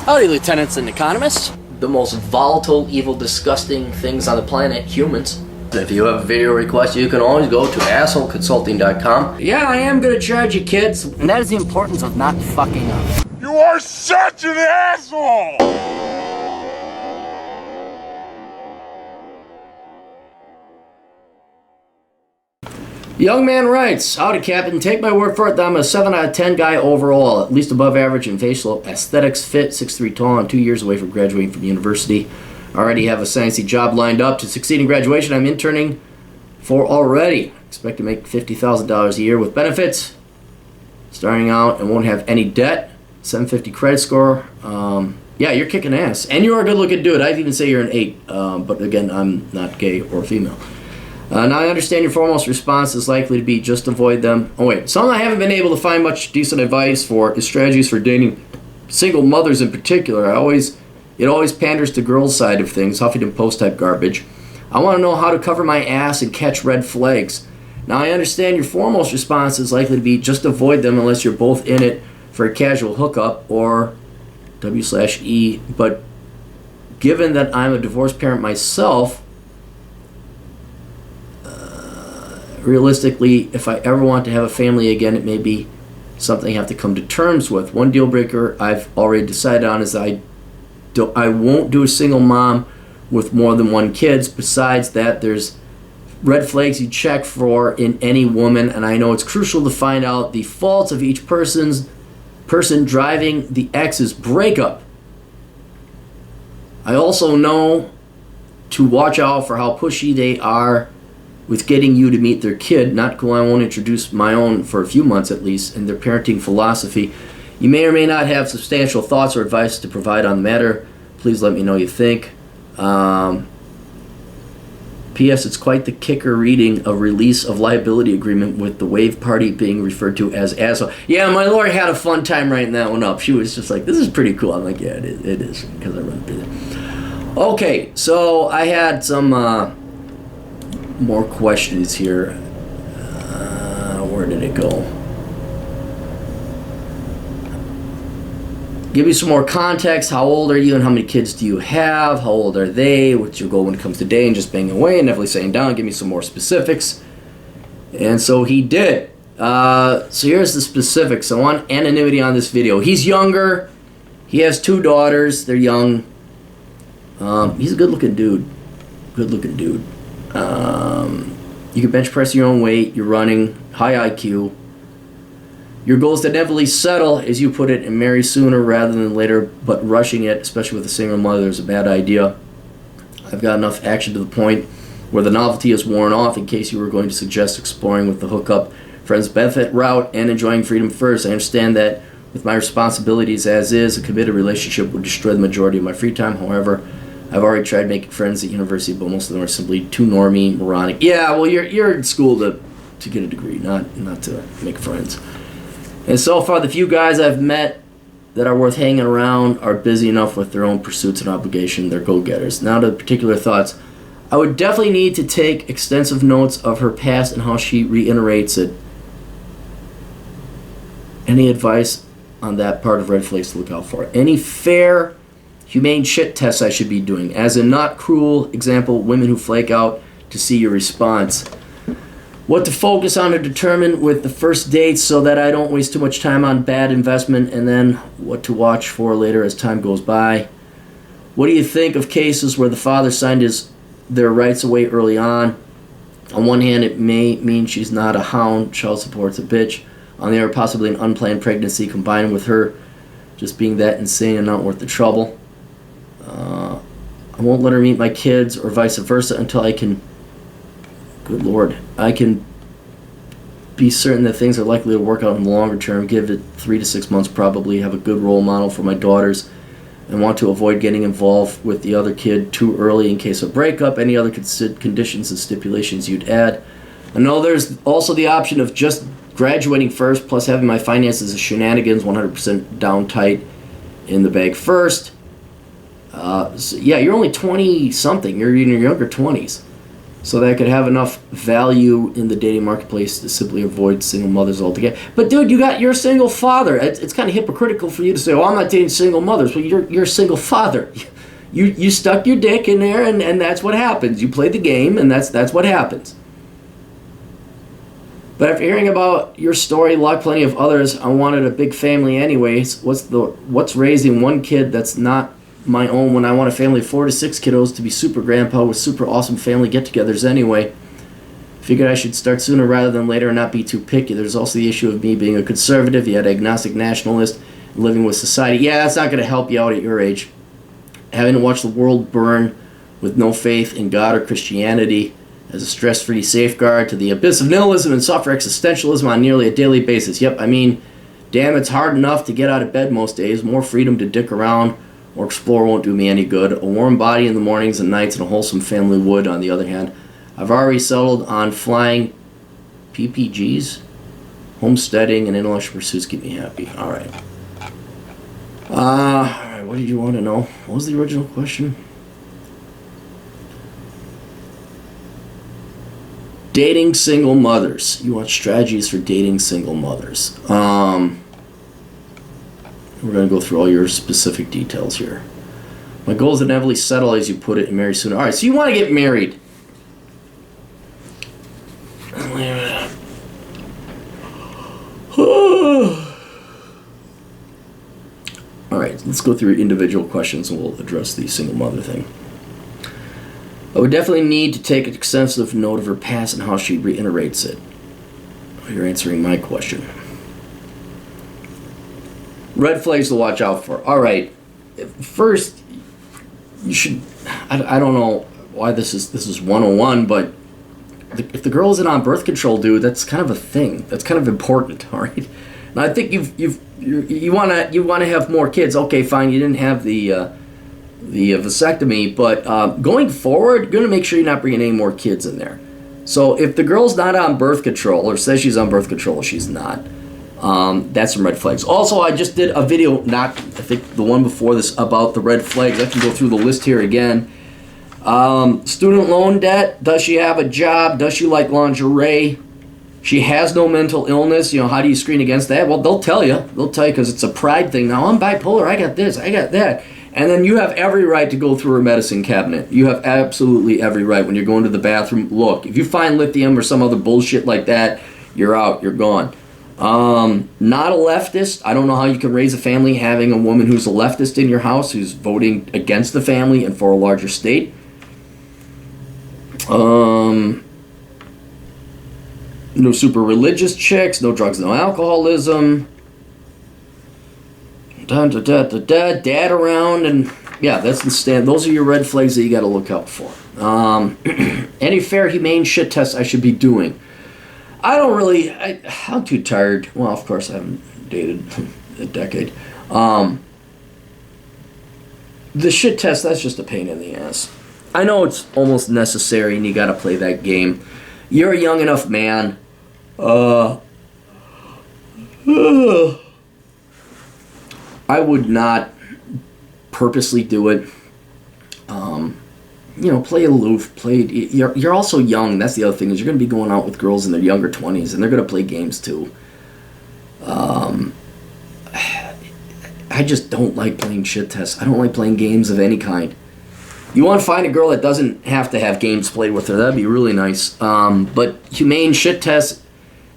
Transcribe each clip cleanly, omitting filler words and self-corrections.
Howdy, lieutenants and economists. The most volatile, evil, disgusting things on the planet, humans. If you have a video request, you can always go to assholeconsulting.com. Yeah, I am gonna charge you, kids. And that is the importance of not fucking up. You are such an asshole! Young man writes, howdy Captain, take my word for it that I'm a 7 out of 10 guy overall, at least above average in facial aesthetics, fit, 6'3" tall, and 2 years away from graduating from university. I already have a sciencey job lined up to succeed in graduation. I'm interning for already. Expect to make $50,000 a year with benefits. Starting out and won't have any debt. 750 credit score. Yeah, you're kicking ass. And you're a good looking dude. I'd even say you're an 8. But again, I'm not gay or female. Now I understand your foremost response is likely to be just avoid them. Oh wait, something I haven't been able to find much decent advice for is strategies for dating single mothers in particular. It always panders to girls' side of things, Huffington Post type garbage. I want to know how to cover my ass and catch red flags. Now I understand your foremost response is likely to be just avoid them unless you're both in it for a casual hookup or W/E. But given that I'm a divorced parent myself, realistically, if I ever want to have a family again, it may be something I have to come to terms with. One deal breaker I've already decided on is I won't do a single mom with more than one kids. Besides that, there's red flags you check for in any woman, and I know it's crucial to find out the faults of each person driving the ex's breakup. I also know to watch out for how pushy they are with getting you to meet their kid. Not cool, I won't introduce my own for a few months at least, and their parenting philosophy. You may or may not have substantial thoughts or advice to provide on the matter. Please let me know you think. P.S. It's quite the kicker reading a release of liability agreement with the wave party being referred to as asshole. Yeah, my lawyer had a fun time writing that one up. She was just like, this is pretty cool. I'm like, yeah, it is, because I run through there. Okay, so I had some more questions here. Where did it go? Give me some more context. How old are you and how many kids do you have? How old are they? What's your goal when it comes to dating? Just banging away and definitely saying down. Give me some more specifics. And so he did. So here's the specifics. I want anonymity on this video. He's younger. He has 2 daughters. They're young. He's a good-looking dude. Good-looking dude. You can bench press your own weight. You're running. High IQ. Your goal is to inevitably settle, as you put it, and marry sooner rather than later, but rushing it, especially with a single mother, is a bad idea. I've got enough action to the point where the novelty is worn off in case you were going to suggest exploring with the hookup, friends benefit route, and enjoying freedom first. I understand that with my responsibilities as is, a committed relationship would destroy the majority of my free time. However, I've already tried making friends at university, but most of them are simply too normie, moronic. Yeah, well, you're in school to get a degree, not to make friends. And so far, the few guys I've met that are worth hanging around are busy enough with their own pursuits and obligation. They're go-getters. Now to particular thoughts. I would definitely need to take extensive notes of her past and how she reiterates it. Any advice on that part of red flags to look out for? Any fair, humane shit tests I should be doing? As in not cruel, example, women who flake out to see your response. What to focus on or determine with the first dates so that I don't waste too much time on bad investment, and then what to watch for later as time goes by. What do you think of cases where the father signed their rights away early on? On one hand, it may mean she's not a hound, child support's a bitch. On the other, possibly an unplanned pregnancy combined with her just being that insane and not worth the trouble. I won't let her meet my kids or vice versa until I can... Good Lord. I can be certain that things are likely to work out in the longer term. Give it 3 to 6 months probably. Have a good role model for my daughters. And want to avoid getting involved with the other kid too early in case of breakup. Any other conditions and stipulations you'd add? I know there's also the option of just graduating first, plus having my finances as shenanigans 100% down tight in the bag first. So yeah, you're only 20-something. You're in your younger 20s. so that I could have enough value in the dating marketplace to simply avoid single mothers altogether. But dude, you're a single father. It's kind of hypocritical for you to say, "Oh, I'm not dating single mothers." Well, you're a single father. You stuck your dick in there, and that's what happens. You played the game, and that's what happens. But after hearing about your story, like plenty of others, I wanted a big family anyways. What's raising one kid that's not my own when I want a family of 4 to 6 kiddos to be super grandpa with super awesome family get-togethers anyway? Figured I should start sooner rather than later and not be too picky. There's also the issue of me being a conservative, yet agnostic nationalist, living with society. Yeah, that's not going to help you out at your age. Having to watch the world burn with no faith in God or Christianity as a stress-free safeguard to the abyss of nihilism and suffer existentialism on nearly a daily basis. Yep, I mean, damn, it's hard enough to get out of bed most days. More freedom to dick around or explore won't do me any good. A warm body in the mornings and nights and a wholesome family would, on the other hand. I've already settled on flying PPGs. Homesteading and intellectual pursuits keep me happy. Alright. Alright, what did you want to know? What was the original question? Dating single mothers. You want strategies for dating single mothers. We're going to go through all your specific details here. My goal is to inevitably settle, as you put it, and marry sooner. Alright, so you want to get married. Alright, let's go through individual questions and we'll address the single mother thing. I would definitely need to take an extensive note of her past and how she reiterates it. You're answering my question. Red flags to watch out for. Alright, first, you should... I don't know why this is 101, but if the girl isn't on birth control, dude, that's kind of a thing. That's kind of important, alright? And I think you want to have more kids. Okay, fine, you didn't have the vasectomy, but going forward, you're going to make sure you're not bringing any more kids in there. So if the girl's not on birth control, or says she's on birth control, she's not. That's some red flags. Also, I just did a video, I think the one before this, about the red flags. I can go through the list here again. Student loan debt. Does she have a job? Does she like lingerie? She has no mental illness. You know, how do you screen against that? Well, they'll tell you. They'll tell you because it's a pride thing. Now, I'm bipolar. I got this. I got that. And then you have every right to go through her medicine cabinet. You have absolutely every right when you're going to the bathroom. Look, if you find lithium or some other bullshit like that, you're out. You're gone. Not a leftist. I don't know how you can raise a family having a woman who's a leftist in your house, who's voting against the family and for a larger state. No super religious chicks, no drugs, no alcoholism. Dad around, and yeah, that's the stand. Those are your red flags that you got to look out for. Any fair, humane shit tests I should be doing. I don't really. I'm too tired. Well, of course I haven't dated a decade. The shit test, that's just a pain in the ass. I know it's almost necessary, and you got to play that game. You're a young enough man. I would not purposely do it. Play aloof. You're also young. That's the other thing, is you're going to be going out with girls in their younger 20s, and they're going to play games too. I just don't like playing shit tests. I don't like playing games of any kind. You want to find a girl that doesn't have to have games played with her. That'd be really nice. But humane shit tests,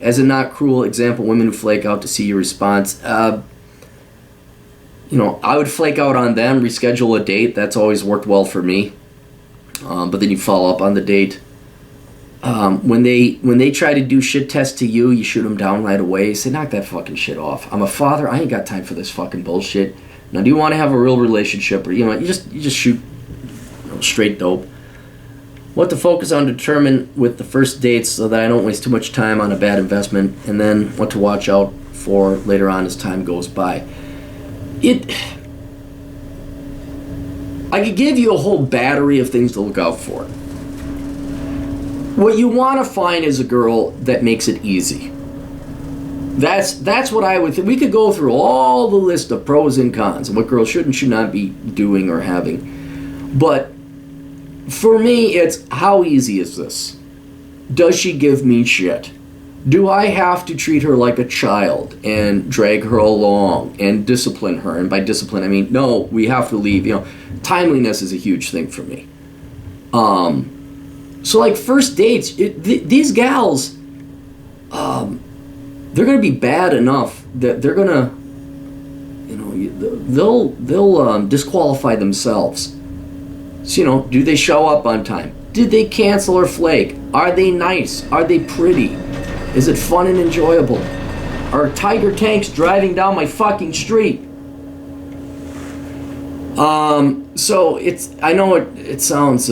as in not cruel. Example, women who flake out to see your response. I would flake out on them, reschedule a date. That's always worked well for me. But then you follow up on the date. When they try to do shit tests to you, you shoot them down right away. Say, knock that fucking shit off. I'm a father. I ain't got time for this fucking bullshit. Now, do you want to have a real relationship, or you just shoot straight dope? What to focus on, determine with the first dates so that I don't waste too much time on a bad investment, and then what to watch out for later on as time goes by. I could give you a whole battery of things to look out for. What you want to find is a girl that makes it easy. That's what I would think. We could go through all the list of pros and cons and what girls should and should not be doing or having. But For me, it's how easy is this? Does she give me shit? Do I have to treat her like a child and drag her along and discipline her? And by discipline, I mean, no, we have to leave. Timeliness is a huge thing for me. So like first dates, these gals, they're going to be bad enough that they're going to, they'll disqualify themselves. So, do they show up on time? Did they cancel or flake? Are they nice? Are they pretty? Is it fun and enjoyable? Are tiger tanks driving down my fucking street? So I know it sounds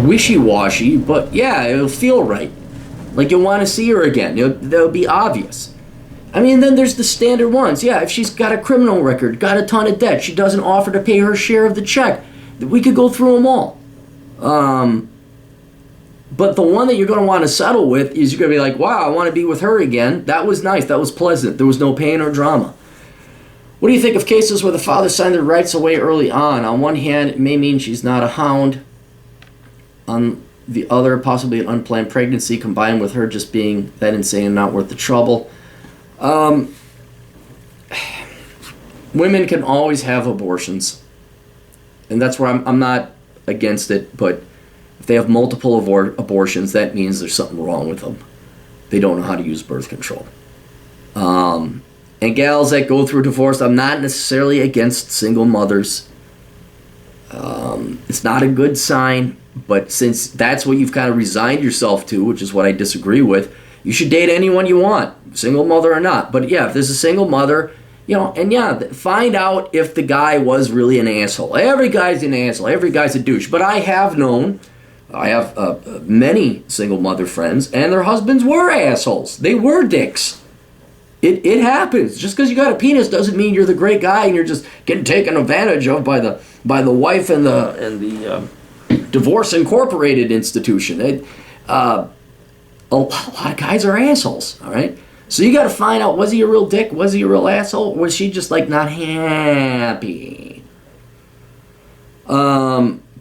wishy-washy, but yeah, it'll feel right. Like you'll want to see her again. That'll be obvious. I mean, then there's the standard ones. Yeah, if she's got a criminal record, got a ton of debt, she doesn't offer to pay her share of the check, we could go through them all. But the one that you're going to want to settle with is you're going to be like, wow, I want to be with her again. That was nice. That was pleasant. There was no pain or drama. What do you think of cases where the father signed their rights away early on? On one hand, it may mean she's not a hound. On the other, possibly an unplanned pregnancy combined with her just being that insane and not worth the trouble. Women can always have abortions. And that's where I'm not against it, but if they have multiple abortions, that means there's something wrong with them. They don't know how to use birth control. And gals that go through divorce, I'm not necessarily against single mothers. It's not a good sign, but since that's what you've kind of resigned yourself to, which is what I disagree with, you should date anyone you want, single mother or not. But yeah, if there's a single mother, and yeah, find out if the guy was really an asshole. Every guy's an asshole. Every guy's a douche. But I have many single mother friends, and their husbands were assholes. They were dicks. It happens. Just because you got a penis doesn't mean you're the great guy and you're just getting taken advantage of by the wife and the Divorce Incorporated institution. A lot of guys are assholes. All right. So you got to find out, was he a real dick? Was he a real asshole? Or was she just like not happy?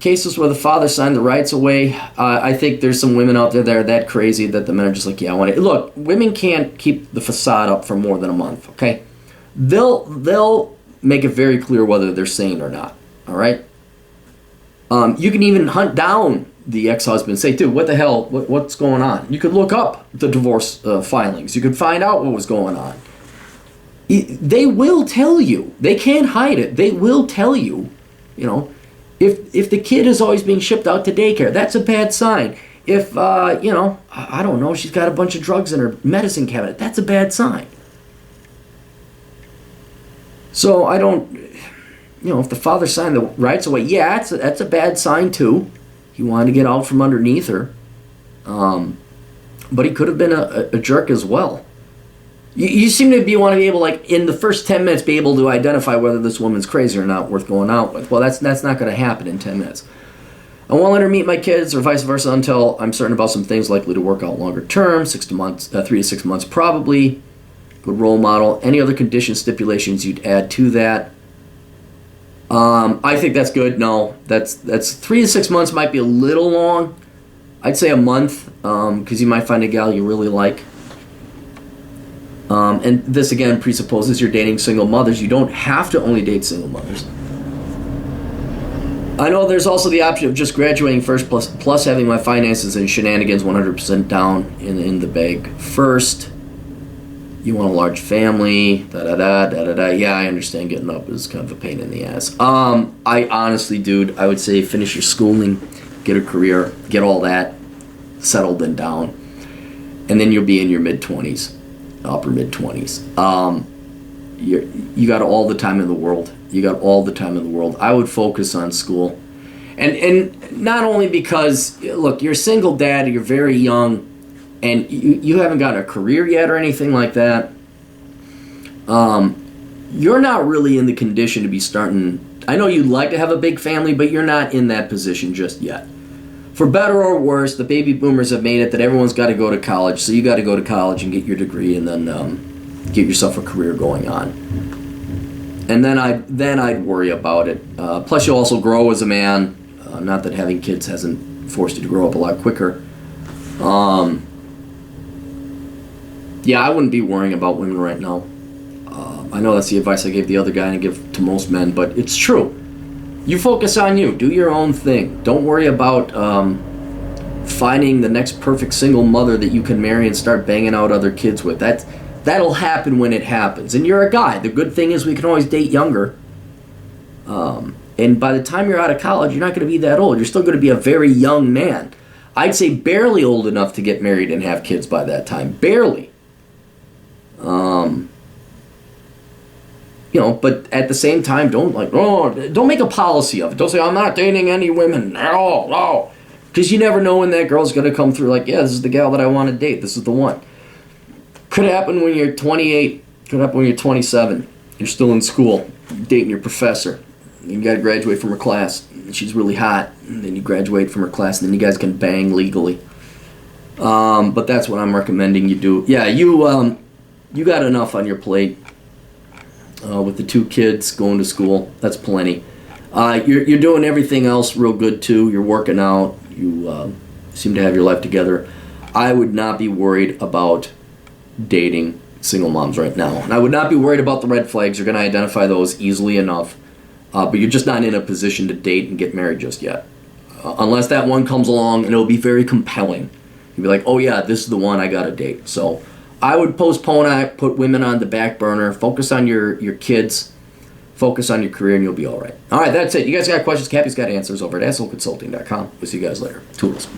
Cases where the father signed the rights away. I think there's some women out there that are that crazy that the men are just like, yeah, I want it. Look, women can't keep the facade up for more than a month, okay? They'll make it very clear whether they're sane or not, all right? You can even hunt down the ex-husband and say, dude, what the hell? What's going on? You could look up the divorce filings. You could find out what was going on. They will tell you. They can't hide it. They will tell you, If the kid is always being shipped out to daycare, that's a bad sign. If, I don't know, she's got a bunch of drugs in her medicine cabinet, that's a bad sign. So I don't, if the father signed the rights away, yeah, that's a bad sign too. He wanted to get out from underneath her. But he could have been a jerk as well. You seem to want to be able, like, in the first 10 minutes, be able to identify whether this woman's crazy or not, worth going out with. Well, that's not going to happen in 10 minutes. I won't let her meet my kids or vice versa until I'm certain about some things likely to work out longer term, 3 to 6 months probably. Good role model. Any other condition stipulations you'd add to that? I think that's good. No, that's 3 to 6 months might be a little long. I'd say a month, because you might find a gal you really like. And this, again, presupposes you're dating single mothers. You don't have to only date single mothers. I know there's also the option of just graduating first plus having my finances and shenanigans 100% down in the bag first. You want a large family, da-da-da. Yeah, I understand getting up is kind of a pain in the ass. I honestly, dude, I would say finish your schooling, get a career, get all that settled and down, and then you'll be in your mid-20s. Upper mid-20s. You got all the time in the world. I would focus on school. And not only because, look, you're a single dad, you're very young, and you haven't got a career yet or anything like that. You're not really in the condition to be starting. I know you'd like to have a big family, but you're not in that position just yet. For better or worse, the baby boomers have made it that everyone's got to go to college, so you got to go to college and get your degree and then get yourself a career going on. And then I'd worry about it. Plus, you'll also grow as a man. Not that having kids hasn't forced you to grow up a lot quicker. Yeah, I wouldn't be worrying about women right now. I know that's the advice I gave the other guy and I give to most men, but it's true. You focus on you. Do your own thing. Don't worry about finding the next perfect single mother that you can marry and start banging out other kids with. That'll happen when it happens. And you're a guy. The good thing is we can always date younger. And by the time you're out of college, you're not going to be that old. You're still going to be a very young man. I'd say barely old enough to get married and have kids by that time. Barely. But at the same time, don't make a policy of it. Don't say, I'm not dating any women. No. Because you never know when that girl's going to come through like, yeah, this is the gal that I want to date. This is the one. Could happen when you're 28. Could happen when you're 27. You're still in school, dating your professor. You got to graduate from her class. And she's really hot. And then you graduate from her class, and then you guys can bang legally. But that's what I'm recommending you do. Yeah, you got enough on your plate with the 2 kids going to school. That's plenty. You're doing everything else real good too. You're working out. You seem to have your life together. I would not be worried about dating single moms right now. And I would not be worried about the red flags. You're going to identify those easily enough. But you're just not in a position to date and get married just yet. Unless that one comes along and it'll be very compelling. You'll be like, oh yeah, this is the one I got to date. So I would postpone it, put women on the back burner, focus on your kids, focus on your career, and you'll be all right. All right, that's it. You guys got questions? Cappy's got answers over at assholeconsulting.com. We'll see you guys later. Toodles.